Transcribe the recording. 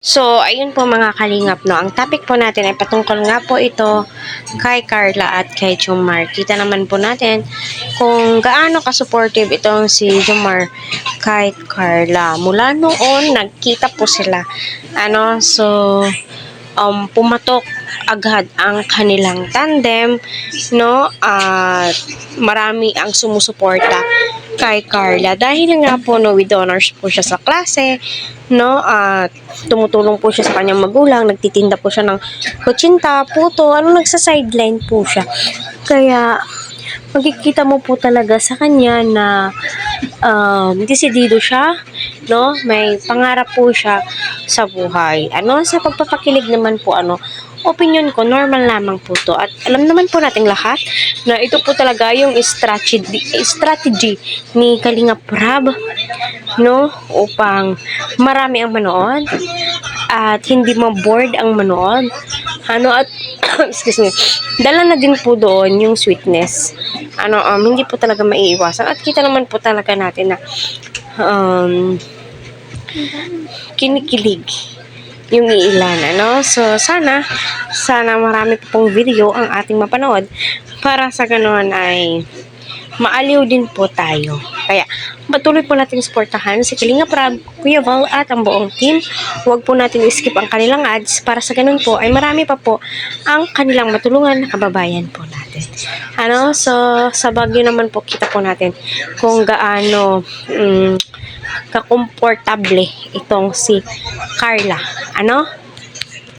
So, ayun po mga kalingap, no? Ang topic po natin ay patungkol nga po ito kay Carla at kay Jomar. Kita naman po natin kung gaano ka-supportive itong si Jomar kay Carla. Mula noon, nagkita po sila. Pumatok agad ang kanilang tandem, no? At marami ang sumusuporta kay Carla dahil nga po with honors po siya sa klase, no? At tumutulong po siya sa kanyang magulang, nagtitinda po siya ng kutsinta, puto, nagsa-sideline po siya. Kaya makikita mo po talaga sa kanya na desidido siya, no? May pangarap po siya sa buhay. Sa pagpapakilig naman po, opinion ko, normal lamang po to. At alam naman po nating lahat na ito po talaga yung strategy ni Kalingap Rab, no? Upang marami ang manood at hindi ma-bored ang manood. At excuse me, dala na din po doon yung sweetness. Hindi po talaga maiiwasan. At kita naman po talaga natin na kinikilig yung ilan, So, sana marami pong video ang ating mapanood para sa ganoon ay maaliw din po tayo. Kaya, patuloy po natin suportahan si Kalingap Rab, Kuya Val at ang buong team. Huwag po natin i-skip ang kanilang ads para sa ganun po ay marami pa po ang kanilang matulungan na kababayan po natin. So, sa Baguio naman po kita po natin kung gaano kakomportable itong si Carla.